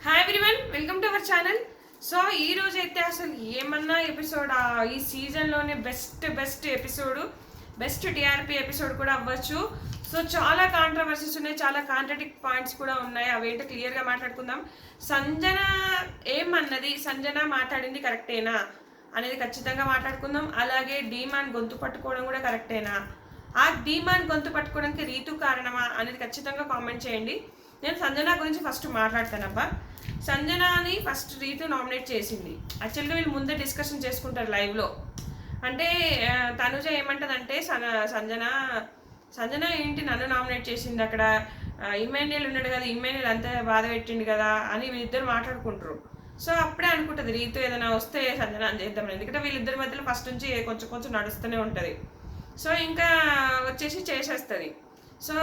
Hi everyone, welcome to our channel. So ఈ రోజు అయితే అసలు ఏమన్నా ఎపిసోడ్ ఈ సీజన్లోనే best episode, best TRP episode కూడా అవ్వచ్చు. సో చాలా కాంట్రవర్సీస్ ఉన్నాయి, చాలా కాంట్రడిక్ట్ పాయింట్స్ కూడా ఉన్నాయి. అవేంటో క్లియర్గా మాట్లాడుకుందాం. సంజన ఏమన్నది, సంజన మాట్లాడింది కరెక్టేనా అనేది ఖచ్చితంగా మాట్లాడుకుందాం. అలాగే డీమాన్ గొంతు పట్టుకోవడం కూడా కరెక్టేనా, ఆ డీమాన్ గొంతు పట్టుకోవడానికి రీతు కారణమా అనేది ఖచ్చితంగా కామెంట్ చేయండి. నేను సంజన గురించి ఫస్ట్ మాట్లాడతానబ్బా. సంజనాని ఫస్ట్ రీతు నామినేట్ చేసింది. యాక్చువల్గా వీళ్ళు ముందే డిస్కషన్ చేసుకుంటారు లైవ్లో. అంటే తనుజ ఏమంటదంటే సంజన ఏంటి నన్ను నామినేట్ చేసింది, అక్కడ ఇమాన్యుయల్ ఉన్నాడు కదా, ఇమాన్యుయల్ అంతా బాధ పెట్టిండు కదా అని వీళ్ళిద్దరు మాట్లాడుకుంటారు. సో అప్పుడే అనుకుంటుంది రీతు ఏదైనా వస్తే సంజన అని చేద్దాం, ఎందుకంటే వీళ్ళిద్దరి మధ్యలో ఫస్ట్ నుంచి కొంచెం నడుస్తూనే ఉంటుంది. సో ఇంకా వచ్చేసి చేసేస్తుంది. సో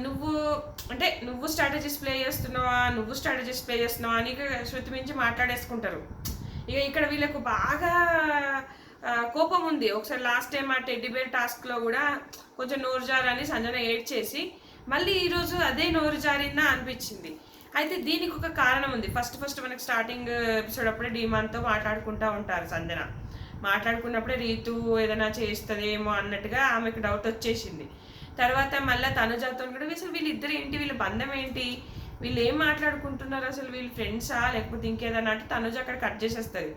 నువ్వు స్ట్రాటజీస్ ప్లే చేస్తున్నావా అని శృతి మించి మాట్లాడేసుకుంటారు. ఇక ఇక్కడ వీళ్ళకు బాగా కోపం ఉంది. ఒకసారి లాస్ట్ టైం ఆ టెడ్డీబేర్ టాస్క్లో కూడా కొంచెం నోరు జారని సంజన ఏడ్ చేసి మళ్ళీ ఈరోజు అదే నోరు జారిందా అనిపించింది. అయితే దీనికి ఒక కారణం ఉంది. ఫస్ట్ మనకి స్టార్టింగ్ ఎపిసోడ్ అప్పుడే డీమాన్తో మాట్లాడుకుంటూ ఉంటారు. సంజన మాట్లాడుకున్నప్పుడే రీతు ఏదైనా చేస్తుందేమో అన్నట్టుగా ఆమెకు డౌట్ వచ్చేసింది. తర్వాత మళ్ళీ తనుజాతో కూడా అసలు వీళ్ళిద్దరు ఏంటి, వీళ్ళ బంధం ఏంటి, వీళ్ళు ఏం మాట్లాడుకుంటున్నారు, అసలు వీళ్ళు ఫ్రెండ్సా లేకపోతే ఇంకేదన్నా అంటే తనుజ అక్కడ కట్ చేసేస్తుంది.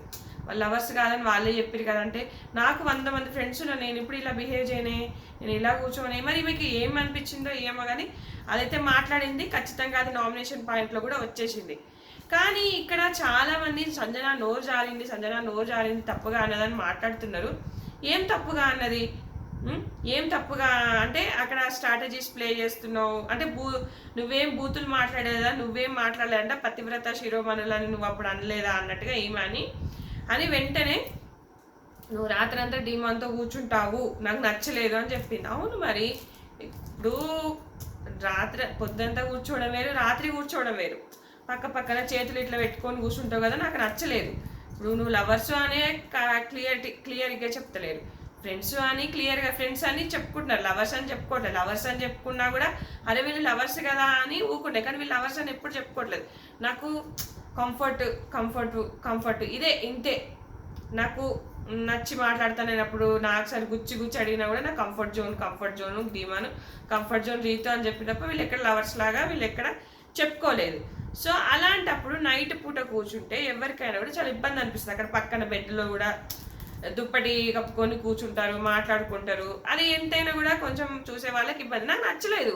వాళ్ళు లవర్స్ కాదని వాళ్ళే చెప్పారు కదంటే, నాకు 100 మంది ఫ్రెండ్స్ ఉన్నా, నేను ఇప్పుడు ఇలా బిహేవ్ చేయనే, నేను ఇలా కూర్చోనే. మరి మీకు ఏమనిపించిందో ఏమో కానీ అదైతే మాట్లాడింది ఖచ్చితంగా, అది నామినేషన్ పాయింట్లో కూడా వచ్చేసింది. కానీ ఇక్కడ చాలామంది సంజన నోరు జారింది తప్పుగా అన్నదని మాట్లాడుతున్నారు. ఏం తప్పుగా అంటే అక్కడ స్ట్రాటజీస్ ప్లే చేస్తున్నావు అంటే నువ్వేం బూతులు మాట్లాడేదా, నువ్వేం మాట్లాడలేదంట, పతివ్రత శిరోమణులని నువ్వు అప్పుడు అనలేదా అన్నట్టుగా ఏమని అని వెంటనే నువ్వు రాత్రంతా డీమాన్తో కూర్చుంటావు, నాకు నచ్చలేదు అని చెప్పింది. అవును, మరి ఇప్పుడు పొద్దుంతా కూర్చోవడం వేరు, రాత్రి కూర్చోవడం వేరు. పక్కన చేతులు ఇట్లా పెట్టుకొని కూర్చుంటావు కదా, నాకు నచ్చలేదు. ఇప్పుడు నువ్వు లవర్స్ అనే క్లియర్గా చెప్తలేరు, ఫ్రెండ్స్ అని క్లియర్గా ఫ్రెండ్స్ అని చెప్పుకుంటున్నారు, లవర్స్ అని చెప్పుకోవట్లేదు. లవర్స్ అని చెప్పుకున్నా కూడా అరే వీళ్ళు లవర్స్ కదా అని ఊరుకుంటాయి, కానీ వీళ్ళు లవర్స్ అని ఎప్పుడు చెప్పుకోవట్లేదు. నాకు కంఫర్ట్ ఇంతే, నాకు నచ్చి మాట్లాడుతానప్పుడు నాకు సరి గుచ్చి అడిగినా కూడా నాకు కంఫర్ట్ జోన్ డీమాను, కంఫర్ట్ జోన్ రీతు అని చెప్పినప్పుడు వీళ్ళు ఎక్కడ లవర్స్ లాగా వీళ్ళు ఎక్కడ చెప్పుకోలేదు. సో అలాంటప్పుడు నైట్ పూట కూర్చుంటే ఎవరికైనా కూడా చాలా ఇబ్బంది అనిపిస్తుంది. అక్కడ పక్కన బెడ్లో కూడా దుప్పటి కప్పుకొని కూర్చుంటారు, మాట్లాడుకుంటారు. అది ఎంతైనా కూడా కొంచెం చూసే వాళ్ళకి ఇబ్బంది. నాకు నచ్చలేదు,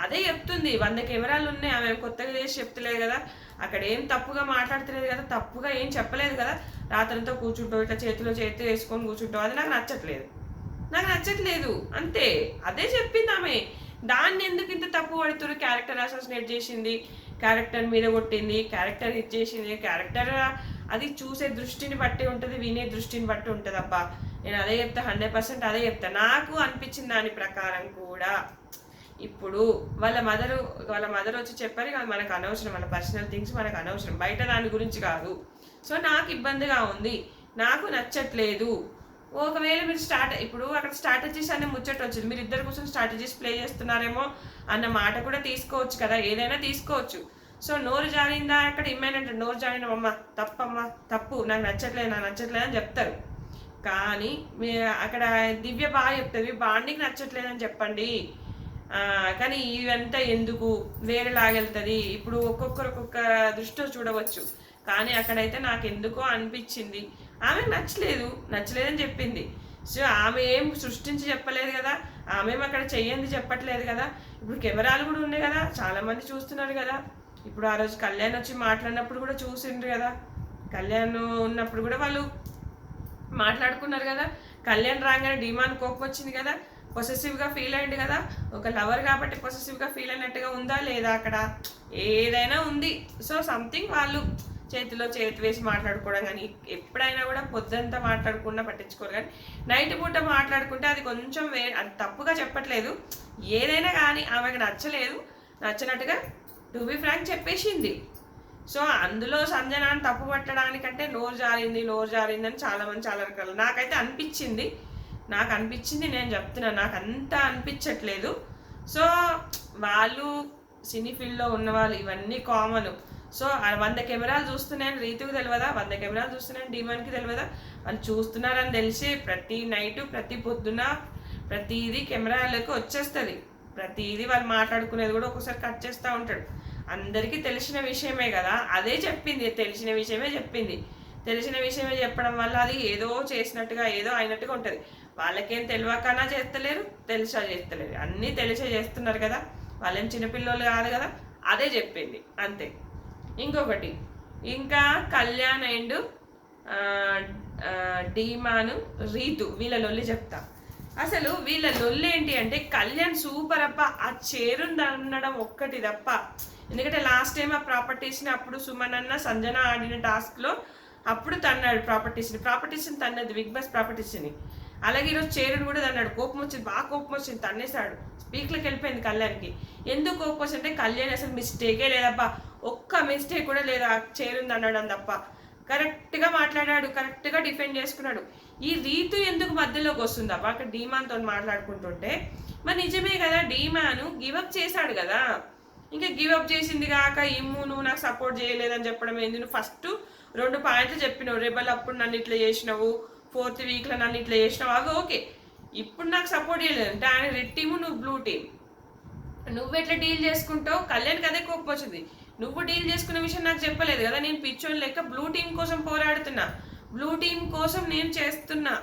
అదే చెప్తుంది. 100 కెమెరాలు ఉన్నాయి, ఆమె కొత్తగా చేసి చెప్తలేదు కదా, అక్కడ ఏం తప్పుగా మాట్లాడతలేదు కదా, తప్పుగా ఏం చెప్పలేదు కదా. రాత్రంతా కూర్చుంటావు, ఇట్లా చేతిలో చేతి వేసుకొని కూర్చుంటావు, అది నాకు నచ్చట్లేదు అంతే, అదే చెప్పింది ఆమె. దాన్ని ఎందుకు ఇంత తప్పు పడుతున్నారు? క్యారెక్టర్ అసాసినేట్ చేసింది, క్యారెక్టర్ మీద కొట్టింది, క్యారెక్టర్ ఇచ్చేసింది. క్యారెక్టర్ అది చూసే దృష్టిని బట్టి ఉంటుంది, వినే దృష్టిని బట్టి ఉంటుంది. అబ్బా నేను అదే చెప్తా, 100% అదే చెప్తా. నాకు అనిపించిన దాని ప్రకారం కూడా ఇప్పుడు వాళ్ళ మదర్ వచ్చి చెప్పారు, అది మనకు అనవసరం, మన పర్సనల్ థింగ్స్ మనకు అనవసరం, బయట దాని గురించి కాదు. సో నాకు ఇబ్బందిగా ఉంది, నాకు నచ్చట్లేదు. ఒకవేళ మీరు ఇప్పుడు అక్కడ స్ట్రాటజీస్ అనే ముచ్చట వచ్చింది, మీరు ఇద్దరు కోసం స్ట్రాటజీస్ ప్లే చేస్తున్నారేమో అన్న మాట కూడా తీసుకోవచ్చు కదా, ఏదైనా తీసుకోవచ్చు. సో నోరు జారిందా, అక్కడ ఇమ్మేనంటే నోరు జారినమ్మా తప్పు, నాకు నచ్చట్లేదు అని చెప్తారు. కానీ అక్కడ దివ్య బాగా చెప్తుంది, బాండింగ్ నచ్చట్లేదని చెప్పండి, కానీ ఇవంతా ఎందుకు వేరేలాగెళ్తుంది. ఇప్పుడు ఒక్కొక్క దృష్టిలో చూడవచ్చు, కానీ అక్కడైతే నాకు ఎందుకో అనిపించింది ఆమెకు నచ్చలేదని చెప్పింది. సో ఆమె ఏం సృష్టించి చెప్పలేదు కదా, ఆమె అక్కడ చెయ్యంది చెప్పట్లేదు కదా. ఇప్పుడు కెమెరాలు కూడా ఉన్నాయి కదా, చాలామంది చూస్తున్నారు కదా. ఇప్పుడు ఆ రోజు కళ్యాణ్ వచ్చి మాట్లాడినప్పుడు కూడా చూసిండ్రు కదా, కళ్యాణ్ ఉన్నప్పుడు కూడా వాళ్ళు మాట్లాడుకున్నారు కదా. కళ్యాణ్ రాగానే డిమాండ్ కోపం వచ్చింది కదా, పొసెసివ్గా ఫీల్ అయ్యింది కదా. ఒక లవర్ కాబట్టి పొసెసివ్గా ఫీల్ అయినట్టుగా ఉందా లేదా, అక్కడ ఏదైనా ఉంది. సో సంథింగ్ వాళ్ళు చేతిలో చేతి వేసి మాట్లాడుకోవడం కానీ, ఎప్పుడైనా కూడా పొద్దుంతా మాట్లాడుకున్నా పట్టించుకోరు, కానీ నైట్ పూట మాట్లాడుకుంటే అది కొంచెం అది తప్పుగా చెప్పట్లేదు. ఏదైనా కానీ ఆమెకు నచ్చినట్టుగా టు బి ఫ్రాంక్ చెప్పేసింది. సో అందులో సంజనాన్ని తప్పు పట్టడానికంటే నోరు జారింది అని చాలామంది చాలా రకాలు నాకైతే అనిపించింది, నేను చెప్తున్నాను, నాకు అంతా అనిపించట్లేదు. సో వాళ్ళు సినీ ఫీల్డ్లో ఉన్నవాళ్ళు ఇవన్నీ కామన్. సో 100 కెమెరాలు చూస్తున్నాయని రీతుకు తెలియదా, 100 కెమెరాలు చూస్తున్నాయని డీమాన్కి తెలియదా? వాళ్ళు చూస్తున్నారని తెలిసి ప్రతి నైటు ప్రతి పొద్దున ప్రతిదీ కెమెరాలకు వచ్చేస్తుంది. ప్రతిదీ వాళ్ళు మాట్లాడుకునేది కూడా ఒక్కోసారి కట్ చేస్తూ ఉంటాడు. అందరికీ తెలిసిన విషయమే కదా, అదే చెప్పింది, తెలిసిన విషయమే చెప్పింది. తెలిసిన విషయమే చెప్పడం వల్ల అది ఏదో చేసినట్టుగా ఏదో అయినట్టుగా ఉంటుంది. వాళ్ళకేం తెలియకనా చేస్తలేరు, తెలిసా చేస్తలేరు, అన్నీ తెలిసే చేస్తున్నారు కదా, వాళ్ళేం చిన్నపిల్లలు కాదు కదా, అదే చెప్పింది అంతే. ఇంకొకటి ఇంకా కళ్యాణ్ అండ్ డీమాను రీతు వీళ్ళ లొల్లి చెప్తా. అసలు వీళ్ళ లొల్లి ఏంటి అంటే కళ్యాణ్ సూపర్ అప్ప, ఆ చేరుంది అనడం ఒక్కటి తప్ప. ఎందుకంటే లాస్ట్ టైం ఆ ప్రాపర్టీస్ని అప్పుడు సుమన్ అన్న సంజన ఆడిన టాస్క్లో అప్పుడు తన్నాడు ప్రాపర్టీస్ని తన్నది బిగ్ బాస్ ప్రాపర్టీస్ని. అలాగే ఈరోజు చేరుని కూడా తన్నాడు, కోపం వచ్చింది, బాగా కోపం వచ్చింది, తన్నేశాడు. స్పీక్లోకి వెళ్ళిపోయింది కళ్యాణ్కి. ఎందుకు కోపం వచ్చిందంటే కళ్యాణ్ అసలు మిస్టేకే లేదబ్బా, ఒక్క మిస్టేక్ కూడా లేదా చేరుంది అనడం తప్ప. కరెక్ట్గా మాట్లాడాడు, కరెక్ట్గా డిఫెండ్ చేసుకున్నాడు. ఈ రీతు ఎందుకు మధ్యలోకి వస్తుంది అబ్బా అక్కడ డీమాన్తో మాట్లాడుకుంటుంటే? మరి నిజమే కదా, డీమాను గివప్ చేశాడు కదా, ఇంకా గివప్ చేసింది కాక ఇమ్ము నువ్వు నాకు సపోర్ట్ చేయలేదని చెప్పడం ఏంది? నువ్వు ఫస్ట్ 2 పాయింట్లు చెప్పినావు, రెబల్ అప్పుడు నన్ను ఇట్లా చేసినావు, 4th వీక్లో నన్ను ఇట్లా చేసినావు, అవి ఓకే. ఇప్పుడు నాకు సపోర్ట్ చేయలేదు అంటే ఆయన రెడ్ టీము, నువ్వు బ్లూ టీమ్, నువ్వు ఎట్లా డీల్ చేసుకుంటావు? కళ్యాణ్కి అదే కోపం వచ్చింది. నువ్వు డీల్ చేసుకున్న విషయం నాకు చెప్పలేదు కదా, నేను పిచ్చోని లెక్క బ్లూ టీం కోసం పోరాడుతున్నా, బ్లూ టీం కోసం నేను చేస్తున్నా,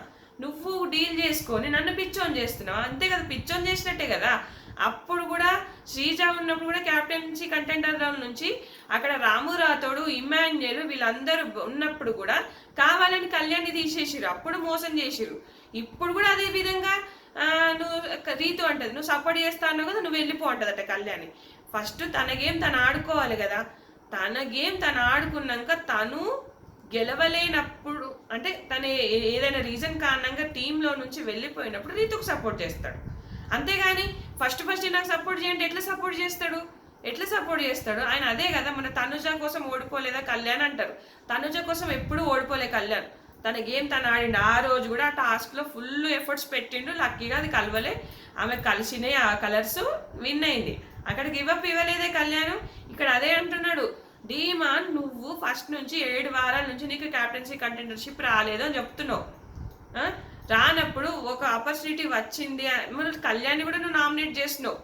నువ్వు డీల్ చేసుకొని నన్ను పిచ్చోని చేస్తున్నావు, అంతే కదా, పిచ్చోని చేసినట్టే కదా. అప్పుడు కూడా శ్రీజ ఉన్నప్పుడు కూడా క్యాప్టెన్సీ కంటెండర్ నుంచి అక్కడ రాము రాథోడు, ఇమాన్యుయల్ వీళ్ళందరూ ఉన్నప్పుడు కూడా కావాలని కళ్యాణ్ని తీసేసిరు, అప్పుడు మోసం చేసిరు. ఇప్పుడు కూడా అదే విధంగా నువ్వు రీతు అంటది, నువ్వు సపోర్ట్ చేస్తా అన్నావు కదా, నువ్వు వెళ్ళిపో అంటదట కళ్యాణి. ఫస్ట్ తన గేమ్ తను ఆడుకోవాలి కదా, తన గేమ్ తను ఆడుకున్నాక తను గెలవలేనప్పుడు అంటే తను ఏదైనా రీజన్ కారణంగా టీంలో నుంచి వెళ్ళిపోయినప్పుడు రీతుకు సపోర్ట్ చేస్తాడు. అంతేగాని ఫస్ట్ నాకు సపోర్ట్ చేయండి ఎట్లా సపోర్ట్ చేస్తాడు? ఆయన అదే కదా, మన తనుజ కోసం ఓడిపోలేదా కళ్యాణ్ అంటారు. తనుజ కోసం ఎప్పుడు ఓడిపోలే కళ్యాణ్, తన గేమ్ తను ఆడిండు. ఆ రోజు కూడా ఆ టాస్క్లో ఫుల్ ఎఫర్ట్స్ పెట్టిండు, లక్కీగా అది కలవలే, ఆమె కలిసినాయి, ఆ కలర్స్ విన్ అయింది. అక్కడ గివప్ ఇవ్వలేదే కళ్యాణ్. ఇక్కడ అదే అంటున్నాడు, డీమాన్ నువ్వు ఫస్ట్ నుంచి 7 వారాల నుంచి నీకు క్యాప్టెన్సీ కంటెండర్షిప్ రాలేదు అని చెప్తున్నావు. రానప్పుడు ఒక ఆపర్చునిటీ వచ్చింది, కళ్యాణ్ కూడా నువ్వు నామినేట్ చేసినావు.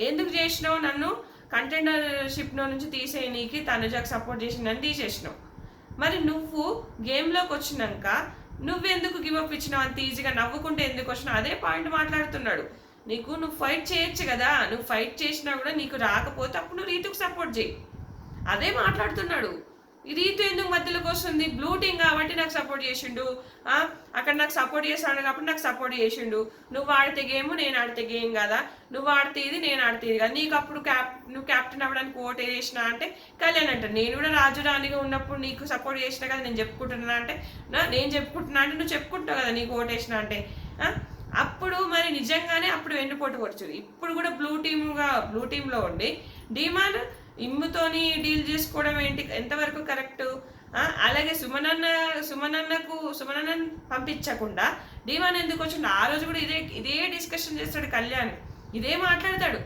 ఎందుకు చేసినావు? నన్ను కంటెండర్షిప్లో నుంచి తీసేయనీకి తనుజాకు సపోర్ట్ చేసిందని తీసేసినావు. మరి నువ్వు గేమ్లోకి వచ్చినాక నువ్వెందుకు గివప్ ఇచ్చినావు? అంత ఈజీగా నవ్వుకుంటే ఎందుకు వచ్చినావు? అదే పాయింట్ మాట్లాడుతున్నాడు. నువ్వు ఫైట్ చేయొచ్చు కదా, నువ్వు ఫైట్ చేసినా కూడా నీకు రాకపోతే అప్పుడు నువ్వు రీతుకు సపోర్ట్ చేయి, అదే మాట్లాడుతున్నాడు. ఈ రీతు ఎందుకు మధ్యలోకి వస్తుంది? బ్లూ టీం కాబట్టి నాకు సపోర్ట్ చేసిండు, అక్కడ నాకు సపోర్ట్ చేస్తాడు కాబట్టి నాకు సపోర్ట్ చేసిండు. నువ్వు ఆడితే గేమ్ నేను ఆడితే గేమ్ కదా, నువ్వు ఆడితే ఇది నేను ఆడితే ఇది కదా, నీకు అప్పుడు నువ్వు క్యాప్టెన్ అవ్వడానికి ఓటు వేసినా అంటే కళ్యాణ్ అంట, నేను కూడా రాజు రాణిగా ఉన్నప్పుడు నీకు సపోర్ట్ చేసినా కదా నేను చెప్పుకుంటున్నా అంటే, నేను చెప్పుకుంటున్నా అంటే నువ్వు చెప్పుకుంటావు కదా నీకు ఓటు వేసినా అంటే. అప్పుడు మరి నిజంగానే అప్పుడు వెన్నుపోటు వచ్చేది. ఇప్పుడు కూడా బ్లూ టీంలో ఉండి డీమాన్ ఇమ్ముతోని డీల్ చేసుకోవడం ఏంటి, ఎంతవరకు కరెక్ట్? అలాగే సుమనన్నను పంపించకుండా డీమాన్ ఎందుకు వచ్చిండు? ఆ రోజు కూడా ఇదే డిస్కషన్ చేస్తాడు కళ్యాణ్, ఇదే మాట్లాడతాడు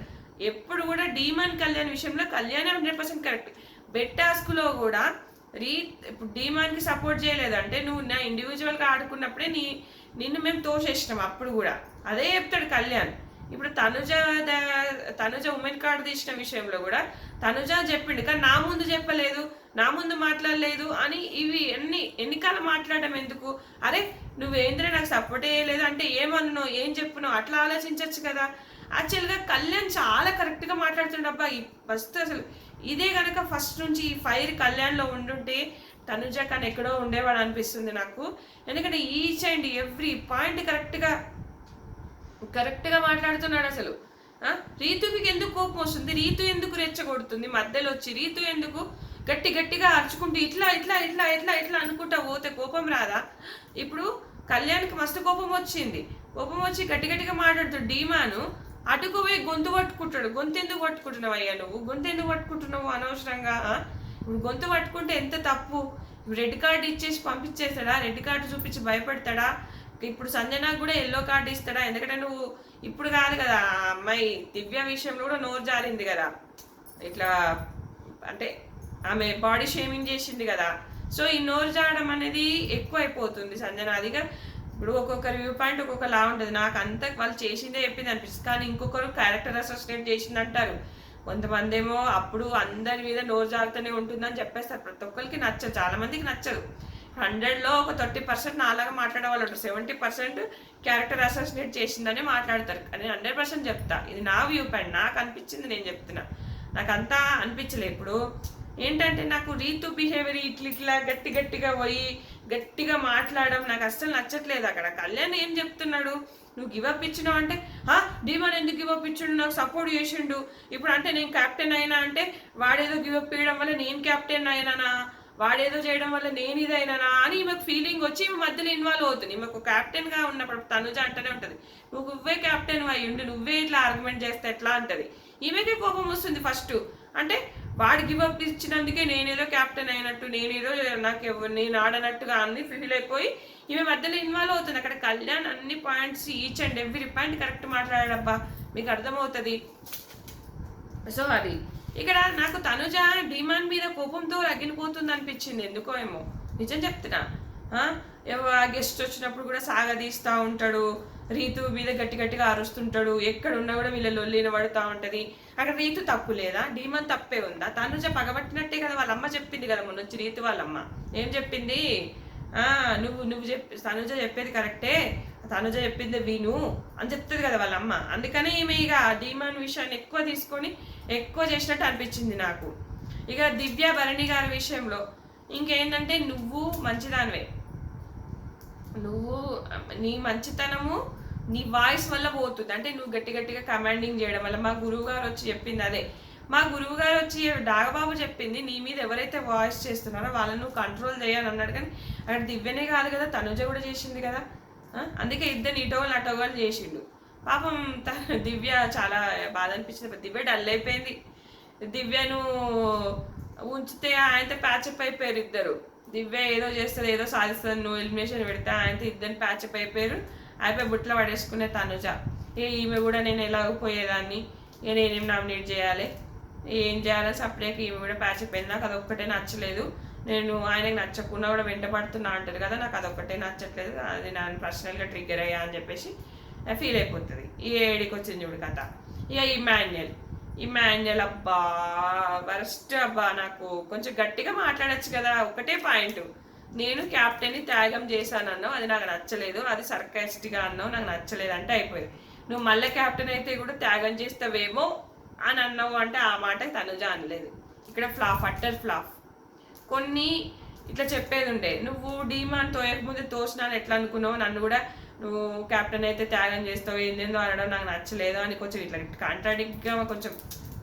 ఎప్పుడు కూడా. డీమాన్ కళ్యాణ్ విషయంలో కళ్యాణ్ 100% కరెక్ట్. బెట్ టాస్క్లో కూడా ఇప్పుడు డీమాన్కి సపోర్ట్ చేయలేదంటే నువ్వు నా ఇండివిజువల్గా ఆడుకున్నప్పుడే నిన్ను మేము తోసేసినాం, అప్పుడు కూడా అదే చెప్తాడు కళ్యాణ్. ఇప్పుడు తనుజ ఉమెన్ కార్డు తీసిన విషయంలో కూడా తనుజ చెప్పిండు, కానీ నా ముందు చెప్పలేదు, నా ముందు మాట్లాడలేదు అని. ఇవి ఎన్నికాలు మాట్లాడడం ఎందుకు? అరే నువ్వేంద్రే నాకు సపోర్ట్ చేయలేదు అంటే ఏమన్నావు, ఏం చెప్పున్నావు, అట్లా ఆలోచించవచ్చు కదా. యాక్చువల్గా కళ్యాణ్ చాలా కరెక్ట్గా మాట్లాడుతుండబ్బా. ఫస్ట్ అసలు ఇదే కనుక ఫస్ట్ నుంచి ఈ ఫైర్ కళ్యాణ్లో ఉండుంటే తనుజ కానీ ఎక్కడో ఉండేవాడు అనిపిస్తుంది నాకు. ఎందుకంటే ఈచ్ అండ్ ఎవ్రీ పాయింట్ కరెక్ట్గా మాట్లాడుతున్నాడు. అసలు రీతుకి ఎందుకు కోపం వస్తుంది? రీతు ఎందుకు రెచ్చగొడుతుంది మధ్యలో వచ్చి? రీతు ఎందుకు గట్టిగా అరుచుకుంటూ ఇట్లా ఇట్లా ఇట్లా ఇట్లా ఇట్లా అనుకుంటా పోతే కోపం రాదా? ఇప్పుడు కళ్యాణ్కి మస్తు కోపం వచ్చి గట్టిగా మాట్లాడుతాడు. డీమాను అటుకుపోయి గొంతు పట్టుకుంటాడు. గొంతు ఎందుకు పట్టుకుంటున్నావు అయ్యా నువ్వు? గొంతు ఎందుకు పట్టుకుంటున్నావు అనవసరంగా? ఇప్పుడు గొంతు పట్టుకుంటే ఎంత తప్పు? రెడ్ కార్డు ఇచ్చేసి పంపించేస్తాడా? రెడ్ కార్డు చూపించి భయపెడతాడా? ఇప్పుడు సంజనాకు కూడా ఎల్లో కార్డు ఇస్తాడా? ఎందుకంటే నువ్వు ఇప్పుడు కాదు కదా, అమ్మాయి దివ్య విషయంలో కూడా నోరు జారింది కదా. ఇట్లా అంటే ఆమె బాడీ షేమింగ్ చేసింది కదా. సో ఈ నోరు జారడం అనేది ఎక్కువ అయిపోతుంది సంజన. అదిగా ఇప్పుడు ఒక్కొక్కరి వ్యూ పాయింట్ ఒక్కొక్కలా ఉంటుంది. నాకు అంతా వాళ్ళు చేసిందే చెప్పింది అనిపిస్తుంది, కానీ ఇంకొకరు క్యారెక్టర్ అసోసియేట్ చేసింది అంటారు. కొంతమంది ఏమో అప్పుడు అందరి మీద నోరు జారుతూనే ఉంటుందని చెప్పేస్తారు. ప్రతి ఒక్కరికి నచ్చదు, చాలా మందికి నచ్చదు. 100లో ఒక 30% నాలాగా మాట్లాడే వాళ్ళు ఉంటారు. 70% క్యారెక్టర్ అసోసియేట్ చేసిందని మాట్లాడతారు. కానీ 100% చెప్తా, ఇది నా వ్యూ పాయింట్, నాకు అనిపించింది నేను చెప్తున్నా. నాకు అంతా అనిపించలే. ఇప్పుడు ఏంటంటే నాకు రీతు బిహేవియర్ ఇట్లా గట్టిగా పోయి గట్టిగా మాట్లాడడం నాకు అస్సలు నచ్చట్లేదు. అక్కడ కళ్యాణ్ ఏం చెప్తున్నాడు, నువ్వు గివప్ ఇచ్చినావు అంటే డీమాన్ ఎందుకు గివప్ ఇచ్చిండు, నాకు సపోర్ట్ చేసిండు, ఇప్పుడు అంటే నేను కెప్టెన్ అయినా అంటే వాడేదో గివప్ ఇవ్వడం వల్ల నేను కెప్టెన్ అయినానా, వాడేదో చేయడం వల్ల నేను ఇదైనానా అని ఈమెకు ఫీలింగ్ వచ్చి ఈమె మధ్యలో ఇన్వాల్వ్ అవుతుంది. ఈమెకు కెప్టెన్గా ఉన్నప్పుడు తనుజ అంటనే ఉంటుంది, నువ్వే కెప్టెన్ అయ్యుండి నువ్వే ఇట్లా ఆర్గ్యుమెంట్ చేస్తే ఎట్లా అంటది. ఈమెకే కోపం వస్తుంది ఫస్ట్. అంటే వాడు గివప్ ఇచ్చినందుకే నేనేదో కెప్టెన్ అయినట్టు, నేనేదో నేను ఆడనట్టుగా అన్ని ఫీల్ అయిపోయి ఈమె మధ్యలో ఇన్వాల్వ్ అవుతుంది. అక్కడ కళ్యాణ్ అన్ని points each and every point correct మాట్లాడాడబ్బా, మీకు అర్థమవుతుంది. సో అది ఇక్కడ నాకు తనుజ డిమాండ్ మీద కోపంతో రగిలిపోతుంది అనిపించింది, ఎందుకో ఏమో, నిజం చెప్తున్నా. గెస్ట్ వచ్చినప్పుడు కూడా సాగదీస్తూ ఉంటాడు, రీతు మీద గట్టిగా అరుస్తుంటాడు, ఎక్కడున్నా కూడా వీళ్ళ లొల్లిన పడుతూ ఉంటుంది. అక్కడ రీతు తప్పు లేదా, డీమాన్ తప్పే ఉందా? తనుజ పగబట్టినట్టే కదా వాళ్ళమ్మ చెప్పింది కదా మొన్న వచ్చి రీతు వాళ్ళమ్మ ఏం చెప్పింది, నువ్వు తనుజ చెప్పేది కరెక్టే, తనుజ చెప్పింది విను అని చెప్తుంది కదా వాళ్ళమ్మ. అందుకని ఈమె ఇక డీమాన్ విషయాన్ని ఎక్కువ తీసుకొని ఎక్కువ చేసినట్టు అనిపించింది నాకు. ఇక దివ్య భరణి గారి విషయంలో ఇంకేంటంటే, నువ్వు మంచిదానివే, నువ్వు నీ మంచితనము నీ వాయిస్ వల్ల పోతుంది. అంటే నువ్వు గట్టిగా కమాండింగ్ చేయడం వల్ల. మా గురువు గారు వచ్చి చెప్పింది అదే, మా గురువు గారు వచ్చి డాగబాబు చెప్పింది, నీ మీద ఎవరైతే వాయిస్ చేస్తున్నారో వాళ్ళని నువ్వు కంట్రోల్ చేయాలని అన్నాడు. కానీ అక్కడ దివ్యనే కాదు కదా, తనుజ కూడా చేసింది కదా. అందుకే ఇద్దరు ఇటోగలు అటోగలు చేసిండు. పాపం దివ్య చాలా బాధ అనిపించింది. దివ్య డల్ అయిపోయింది. దివ్యను ఉంచితే ఆయనతో ప్యాచప్ అయిపోయారు ఇద్దరు. దివ్య ఏదో చేస్తుంది, ఏదో సాధిస్తుంది, నువ్వు ఎలిమినేషన్ పెడితే ఆయనతో ఇద్దరిని ప్యాచప్ అయిపోయారు. అయిపోయి బుట్లో పడేసుకునే తనుజ. ఈమె కూడా నేను ఎలాగో పోయేదాన్ని, నేనేం నామినేట్ చేయాలి, ఏం చేయాలని సపరేట్గా ఈమె కూడా ప్యాచప్ అయింది. నాకు అదొక్కటే నచ్చలేదు, నేను ఆయనకు నచ్చకుండా కూడా వెంట పడుతున్నా అంటారు కదా, నాకు అదొక్కటే నచ్చట్లేదు, అది నేను పర్సనల్గా ట్రిగ్గర్ అయ్యా అని చెప్పేసి ఫీల్ అయిపోతుంది. ఈ ఏడికి వచ్చింది చూడు కథ. ఇక ఇమాన్యుయల్ అబ్బా వరస్ట్ అబ్బా, నాకు కొంచెం గట్టిగా మాట్లాడచ్చు కదా. ఒకటే పాయింట్, నేను క్యాప్టెన్ని త్యాగం చేశాను అన్నావు, అది నాకు నచ్చలేదు, అది సర్కాస్టిక్గా అన్నావు, నాకు నచ్చలేదు అంటే అయిపోయింది. నువ్వు మళ్ళీ క్యాప్టెన్ అయితే కూడా త్యాగం చేస్తావేమో అని అన్నావు అంటే ఆ మాట తనుజ అనలేదు. ఇక్కడ అట్టర్ ఫ్లాప్. కొన్ని ఇట్లా చెప్పేది ఉండే, నువ్వు డీమాన్ తోయకముందే తోసినాను ఎట్లా అనుకున్నావు, నన్ను కూడా నువ్వు క్యాప్టెన్ అయితే త్యాగం చేస్తావు, ఏందేందో అనడం నాకు నచ్చలేదు అని కొంచెం ఇట్లా కాంట్రాడిక్ట్గా కొంచెం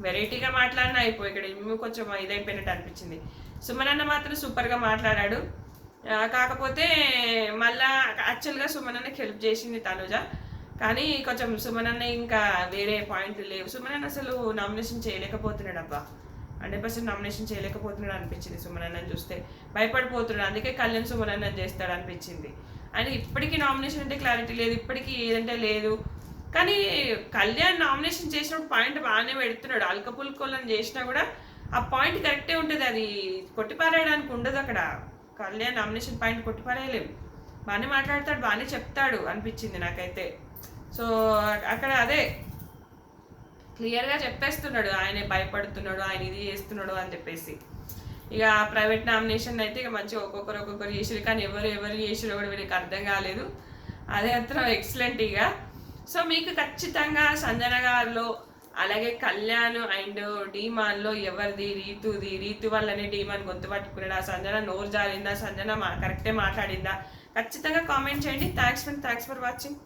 వెరైటీగా మాట్లాడినా అయిపోయి ఇక్కడ మేము కొంచెం ఇదైపోయినట్టు అనిపించింది. సుమన్ అన్న మాత్రం సూపర్గా మాట్లాడాడు. కాకపోతే మళ్ళా యాక్చువల్గా సుమన్ అన్నకి హెల్ప్ చేసింది తనుజ, కానీ కొంచెం సుమన్ అన్న ఇంకా వేరే పాయింట్లు లేవు. సుమన్ అన్న అసలు నామినేషన్ చేయలేకపోతున్నాడు అబ్బా, 100% నామినేషన్ చేయలేకపోతున్నాడు అనిపించింది. సుమన్ అన్నని చూస్తే భయపడిపోతున్నాడు, అందుకే కళ్యాణ్ సుమన్ అన్న చేస్తాడు అనిపించింది. ఆయన ఇప్పటికీ నామినేషన్ అంటే క్లారిటీ లేదు, ఇప్పటికీ ఏదంటే లేదు. కానీ కళ్యాణ్ నామినేషన్ చేసినప్పుడు పాయింట్ బాగానే పెడుతున్నాడు, అల్కపుల్కోలని చేసినా కూడా ఆ పాయింట్ కరెక్టే ఉంటుంది, అది కొట్టిపారేయడానికి ఉండదు. అక్కడ కళ్యాణ్ నామినేషన్ పాయింట్ కొట్టిపారేయలేము, బాగానే మాట్లాడతాడు, బాగానే చెప్తాడు అనిపించింది నాకైతే. సో అక్కడ అదే క్లియర్గా చెప్పేస్తున్నాడు, ఆయనే భయపడుతున్నాడు, ఆయన ఇది చేస్తున్నాడు అని చెప్పేసి. ఇక ప్రైవేట్ నామినేషన్ అయితే ఇక మంచిగా ఒక్కొక్కరు చేసారు, కానీ ఎవరు చేసారో కూడా వీళ్ళకి అర్థం కాలేదు. అదే అతను ఎక్సలెంట్. ఇక సో మీకు ఖచ్చితంగా సంజన గారిలో అలాగే కళ్యాణ్ అండ్ డీమాన్లో ఎవరిది, రీతు వల్లనే డీమాన్ గొంతు పట్టుకున్నాడు, ఆ సంజన నోరు జారిందా, సంజన కరెక్టే మాట్లాడిందా, ఖచ్చితంగా కామెంట్ చేయండి. Thanks for watching.